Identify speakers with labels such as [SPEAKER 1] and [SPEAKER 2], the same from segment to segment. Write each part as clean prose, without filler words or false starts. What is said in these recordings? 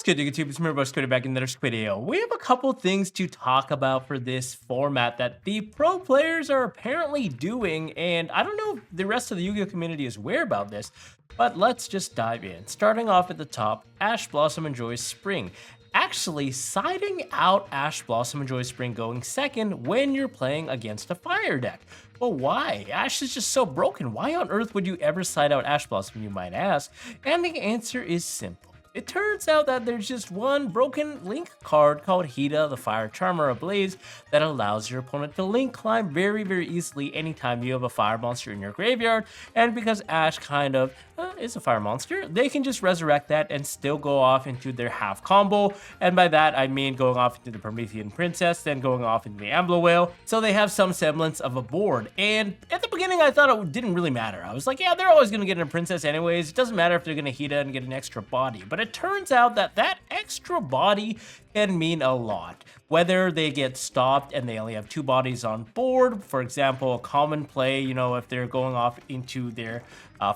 [SPEAKER 1] good, YouTube? It's Mirror Squid back in another video. We have a couple things to talk about for this format that the pro players are apparently doing, and I don't know if the rest of the Yu-Gi-Oh community is aware about this, but let's just dive in. Starting off at the top, Ash Blossom enjoys Spring. Actually, siding out Ash Blossom enjoys Spring going second when you're playing against a fire deck. But why? Ash is just so broken. Why on earth would you ever side out Ash Blossom, you might ask? And the answer is simple. It turns out that there's just one broken Link card called Hida, the Fire Charmer Ablaze, that allows your opponent to Link climb very easily anytime you have a fire monster in your graveyard. And because Ash kind of is a fire monster, they can just resurrect that and still go off into their half combo. And by that, I mean going off into the Promethean Princess, then going off into the Ambler Whale. So they have some semblance of a board. And at the beginning, I thought it didn't really matter. I was like, yeah, they're always going to get a Princess anyways. It doesn't matter if they're going to Hida and get an extra body. But it turns out that that extra body can mean a lot. Whether they get stopped and they only have 2 bodies on board, for example, a common play, you know, if they're going off into their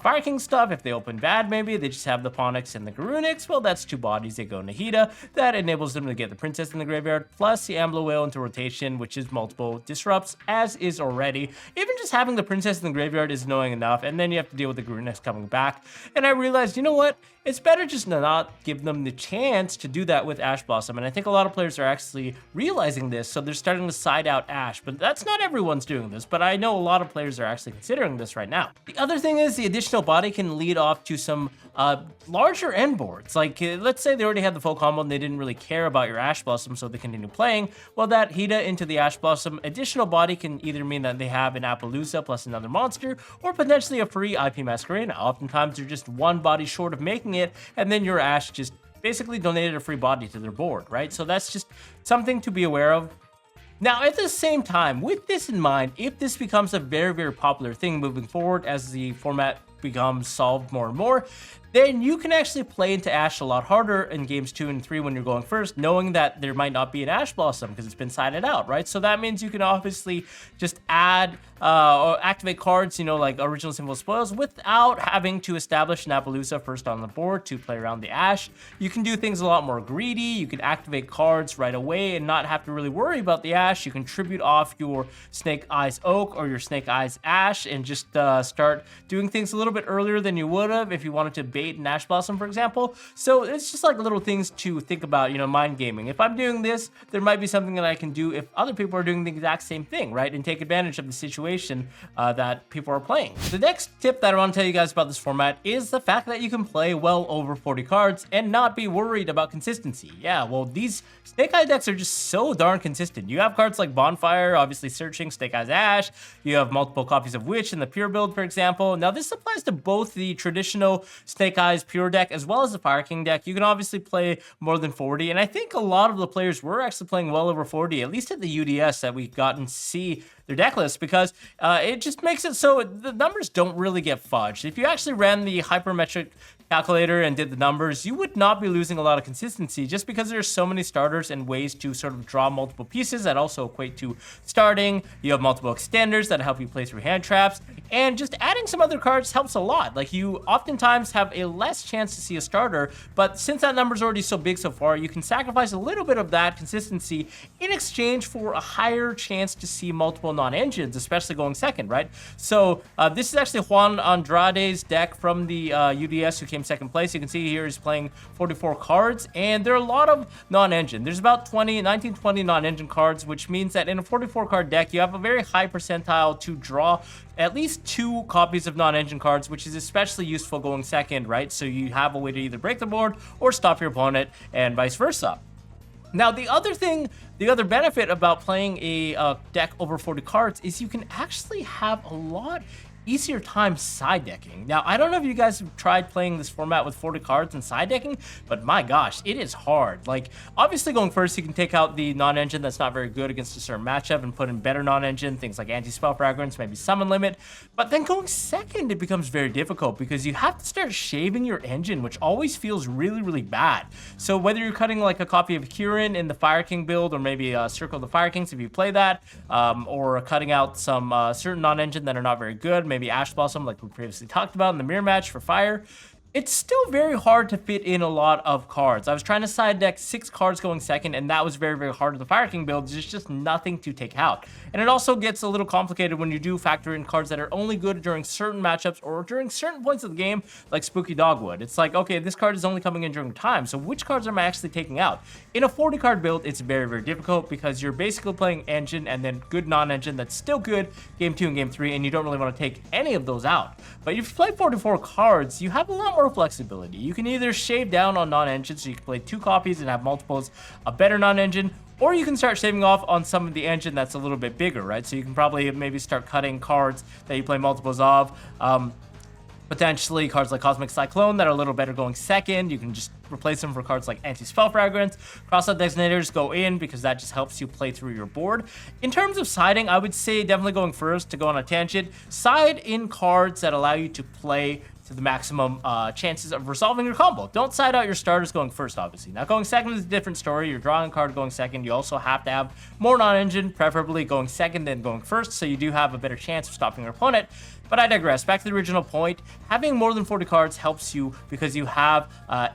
[SPEAKER 1] Fire King stuff, if they open bad, maybe they just have the Ponix and the Garunix, well, that's 2 bodies. They go Nahida. That enables them to get the Princess in the graveyard, plus the Ambler Whale into rotation, which is multiple disrupts, as is already. Even just having the Princess in the graveyard is annoying enough, and then you have to deal with the Garunix coming back. And I realized, you know what? It's better just to not give them the chance to do that with Ash Blossom. And I think a lot of players are actually realizing this, so they're starting to side out Ash. But that's not everyone's doing this, but I know a lot of players are actually considering this right now. The other thing is the additional body can lead off to some larger end boards. Like, let's say they already had the full combo and they didn't really care about your Ash Blossom, so they continue playing. Well, that Hida into the Ash Blossom additional body can either mean that they have an Appaloosa plus another monster, or potentially a free IP Masquerade. Oftentimes, they're just one body short of making it, and then your Ash just basically donated a free body to their board, right? So that's just something to be aware of. Now, at the same time, with this in mind, if this becomes a very popular thing moving forward as the format becomes solved more and more, then you can actually play into Ash a lot harder in games 2 and 3 when you're going first, knowing that there might not be an Ash Blossom because it's been sided out, right? So that means you can obviously just add or activate cards, you know, like Original Symbol Spoils, without having to establish an Appaloosa first on the board to play around the Ash. You can do things a lot more greedy. You can activate cards right away and not have to really worry about the Ash. You can tribute off your Snake Eyes Oak or your Snake Eyes Ash and just start doing things a little bit earlier than you would have if you wanted to bait an Ash Blossom, for example. So it's just like little things to think about, you know, mind gaming. If I'm doing this, there might be something that I can do if other people are doing the exact same thing, right? And take advantage of the situation that people are playing. The next tip that I want to tell you guys about this format is the fact that you can play well over 40 cards and not be worried about consistency. Yeah, well, these Snake Eye decks are just so darn consistent. You have cards like Bonfire, obviously Searching, Snake Eyes Ash. You have multiple copies of Witch in the Pure build, for example. Now, this applies to both the traditional Snake Eyes Pure deck as well as the Fire King deck. You can obviously play more than 40, and I think a lot of the players were actually playing well over 40, at least at the UDS that we've gotten to see their deck list, because it just makes it so the numbers don't really get fudged. If you actually ran the hypermetric calculator and did the numbers, you would not be losing a lot of consistency just because there's so many starters and ways to sort of draw multiple pieces that also equate to starting. You have multiple extenders that help you play through hand traps, and just adding some other cards helps a lot. Like, you oftentimes have a less chance to see a starter, but since that number's already so big so far, you can sacrifice a little bit of that consistency in exchange for a higher chance to see multiple non-engines, especially going second, right? So this is actually Juan Andrade's deck from the UDS, who came second place. You can see here he's playing 44 cards, and there are a lot of non-engine. There's about 19, 20 non-engine cards, which means that in a 44 card deck, you have a very high percentile to draw at least 2 copies of non-engine cards, which is especially useful going second, right? So you have a way to either break the board or stop your opponent, and vice versa. Now, the other benefit about playing a deck over 40 cards is you can actually have a lot easier time side decking. Now, I don't know if you guys have tried playing this format with 40 cards and side decking, but my gosh, it is hard. Like, obviously going first, you can take out the non-engine that's not very good against a certain matchup and put in better non-engine, things like anti-spell fragrance, maybe summon limit. But then going second, it becomes very difficult because you have to start shaving your engine, which always feels really bad. So whether you're cutting like a copy of Kirin in the Fire King build, or maybe Circle of the Fire Kings if you play that, or cutting out some certain non-engine that are not very good, maybe Ash Blossom like we previously talked about in the mirror match for fire, It's still very hard to fit in a lot of cards. I was trying to side deck 6 cards going second, and that was very, very hard with the Fire King build. There's just nothing to take out. And it also gets a little complicated when you do factor in cards that are only good during certain matchups or during certain points of the game, like Spooky Dogwood. It's like, okay, this card is only coming in during time, so which cards am I actually taking out? In a 40 card build, it's very, very difficult because you're basically playing engine and then good non-engine that's still good game 2 and game 3, and you don't really want to take any of those out. But if you play 44 cards, you have a lot more flexibility. You can either shave down on non-engine, so you can play 2 copies and have multiples of better non-engine, or you can start shaving off on some of the engine that's a little bit bigger, right? So you can probably maybe start cutting cards that you play multiples of. Potentially cards like Cosmic Cyclone that are a little better going second. You can just replace them for cards like Anti-Spell Fragrance. Crossout Detonators go in because that just helps you play through your board. In terms of siding, I would say definitely going first to go on a tangent. Side in cards that allow you to play to the maximum chances of resolving your combo. Don't side out your starters going first, obviously. Now, going second is a different story. You're drawing a card going second. You also have to have more non-engine, preferably going second than going first, so you do have a better chance of stopping your opponent. But I digress. Back to the original point, having more than 40 cards helps you because you have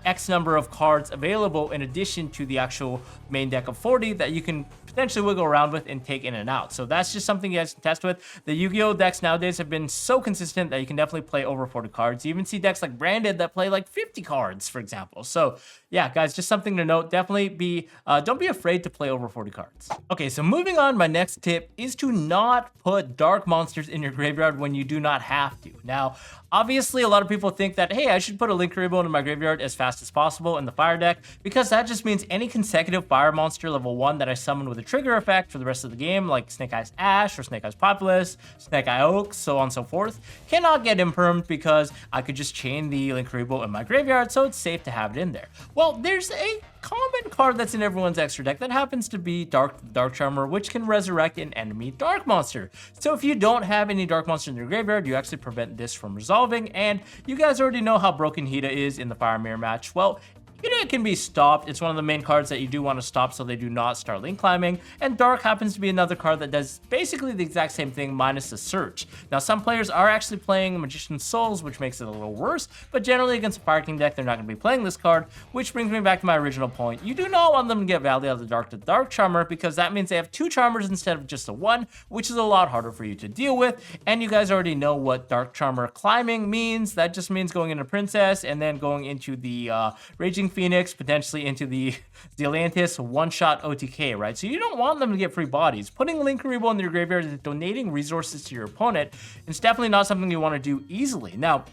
[SPEAKER 1] X number of cards available in addition to the actual main deck of 40 that you can potentially wiggle around with and take in and out. So that's just something you guys can test with. The Yu-Gi-Oh decks nowadays have been so consistent that you can definitely play over 40 cards. You even see decks like Branded that play like 50 cards, for example. So yeah, guys, just something to note. Definitely don't be afraid to play over 40 cards. Okay, so moving on, my next tip is to not put dark monsters in your graveyard when you do not have to. Now, obviously, a lot of people think that, hey, I should put a Link Rainbow in my graveyard as fast as possible in the fire deck, because that just means any consecutive fire monster level 1 that I summon with a trigger effect for the rest of the game, like Snake Eyes Ash or Snake Eyes Populous, Snake Eye Oak, so on and so forth, cannot get impermed because I could just chain the Link Rainbow in my graveyard, so it's safe to have it in there. Well, there's a common card that's in everyone's extra deck that happens to be Dark Charmer, which can resurrect an enemy dark monster. So if you don't have any dark monster in your graveyard, you actually prevent this from resolving. And you guys already know how broken Hida is in the Fire Mirror match. Well, it can be stopped. It's one of the main cards that you do want to stop so they do not start link climbing. And Dark happens to be another card that does basically the exact same thing minus the search. Now, some players are actually playing Magician's Souls, which makes it a little worse, but generally against a Fire King deck, they're not going to be playing this card, which brings me back to my original point. You do not want them to get value out of the Dark Charmer, because that means they have 2 Charmers instead of just a 1, which is a lot harder for you to deal with. And you guys already know what Dark Charmer climbing means. That just means going into Princess and then going into the Raging Phoenix, potentially into the Zealantis one-shot OTK, right? So you don't want them to get free bodies. Putting Link Rainbow in your graveyard is donating resources to your opponent. It's definitely not something you want to do easily. Now,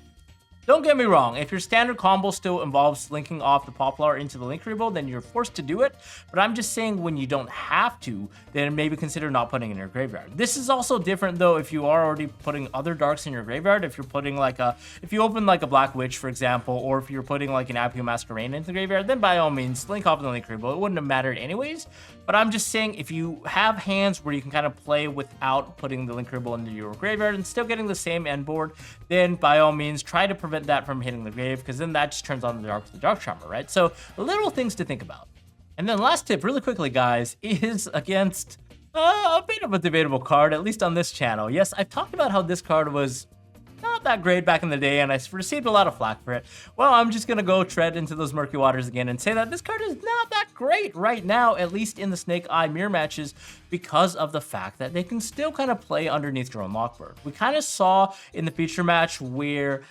[SPEAKER 1] don't get me wrong, if your standard combo still involves linking off the Poplar into the Link Rainbow, then you're forced to do it. But I'm just saying when you don't have to, then maybe consider not putting it in your graveyard. This is also different though if you are already putting other darks in your graveyard. If you're putting like if you open like a Black Witch, for example, or if you're putting like an Apio Masquerade into the graveyard, then by all means, link off the Link Rainbow. It wouldn't have mattered anyways. But I'm just saying if you have hands where you can kind of play without putting the Link Rainbow into your graveyard and still getting the same end board, then by all means, try to prevent that from hitting the grave, because then that just turns on the Dark Charmer, right? So little things to think about. And then last tip, really quickly, guys, is against a bit of a debatable card, at least on this channel. Yes, I've talked about how this card was not that great back in the day, and I received a lot of flack for it. Well, I'm just gonna go tread into those murky waters again and say that this card is not that great right now, at least in the Snake Eye mirror matches, because of the fact that they can still kind of play underneath Drone Lockbird. We kind of saw in the feature match where,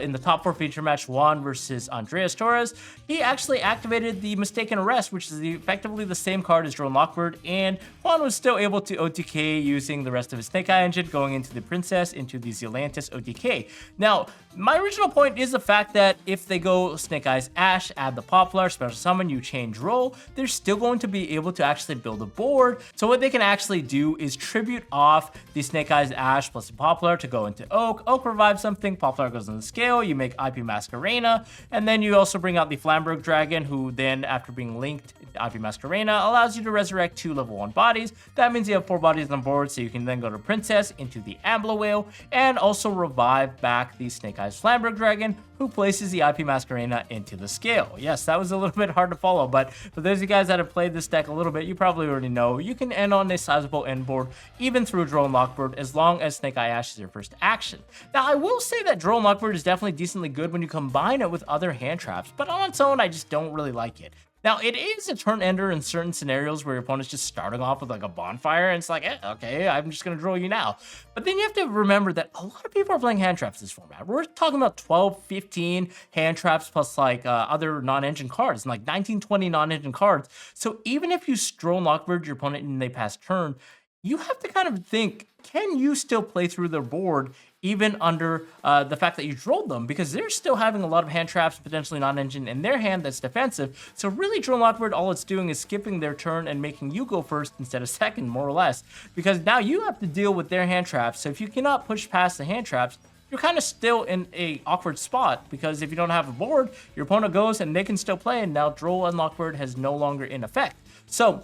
[SPEAKER 1] in the top 4 feature match, Juan versus Andreas Torres, he actually activated the Mistaken Arrest, which is effectively the same card as Drone Lockbird, and Juan was still able to OTK using the rest of his Snake Eye engine, going into the Princess, into the Zealantis OTK. Now, my original point is the fact that if they go Snake Eyes Ash, add the Poplar, special summon, you change role, they're still going to be able to actually build a board. So what they can actually do is tribute off the Snake Eyes Ash plus the Poplar to go into Oak. Oak revives something, Poplar goes on the scale, you make IP Masquerena, and then you also bring out the Flamberg Dragon, who then, after being linked to IP Masquerena, allows you to resurrect 2 level 1 bodies. That means you have 4 bodies on board, so you can then go to Princess, into the Ambler Whale, and also revive back the Snake Eyes Ice Flamberg Dragon, who places the IP Masquerena into the scale. Yes, that was a little bit hard to follow, but for those of you guys that have played this deck a little bit, you probably already know you can end on a sizable end board, even through Droll and Lockbird, as long as Snake Eye Ash is your first action. Now, I will say that Droll and Lockbird is definitely decently good when you combine it with other hand traps, but on its own, I just don't really like it. Now, it is a turn ender in certain scenarios where your opponent's just starting off with like a bonfire, and it's like, okay, I'm just going to draw you now. But then you have to remember that a lot of people are playing hand traps this format. We're talking about 12, 15 hand traps plus like other non-engine cards, and like 19, 20 non-engine cards. So even if you Droll and Lockbird your opponent and they pass turn, you have to kind of think, can you still play through their board even under the fact that you drolled them? Because they're still having a lot of hand traps, potentially non-engine in their hand that's defensive. So really, Droll and Lockbird, all it's doing is skipping their turn and making you go first instead of second, more or less. Because now you have to deal with their hand traps. So if you cannot push past the hand traps, you're kind of still in a awkward spot, because if you don't have a board, your opponent goes and they can still play, and now Droll and Lockbird has no longer in effect. So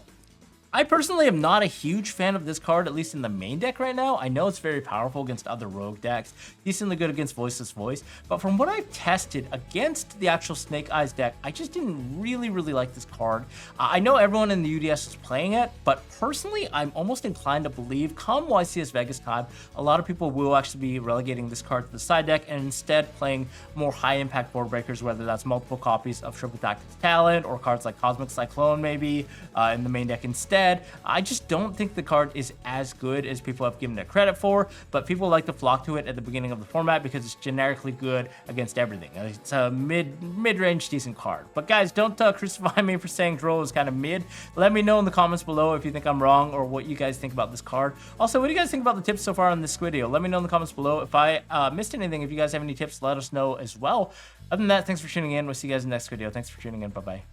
[SPEAKER 1] I personally am not a huge fan of this card, at least in the main deck right now. I know it's very powerful against other rogue decks, decently good against Voiceless Voice, but from what I've tested against the actual Snake Eyes deck, I just didn't really like this card. I know everyone in the UDS is playing it, but personally, I'm almost inclined to believe come YCS Vegas time, a lot of people will actually be relegating this card to the side deck and instead playing more high-impact board breakers, whether that's multiple copies of Triple Tactics Talent or cards like Cosmic Cyclone maybe in the main deck instead. I just don't think the card is as good as people have given it credit for, but people like to flock to it at the beginning of the format because it's generically good against everything. It's a mid-range decent card. But guys, don't crucify me for saying Droll is kind of mid. Let me know in the comments below if you think I'm wrong or what you guys think about this card. Also, what do you guys think about the tips so far on this video? Let me know in the comments below. If I missed anything, if you guys have any tips, let us know as well. Other than that, thanks for tuning in. We'll see you guys in the next video. Thanks for tuning in. Bye-bye.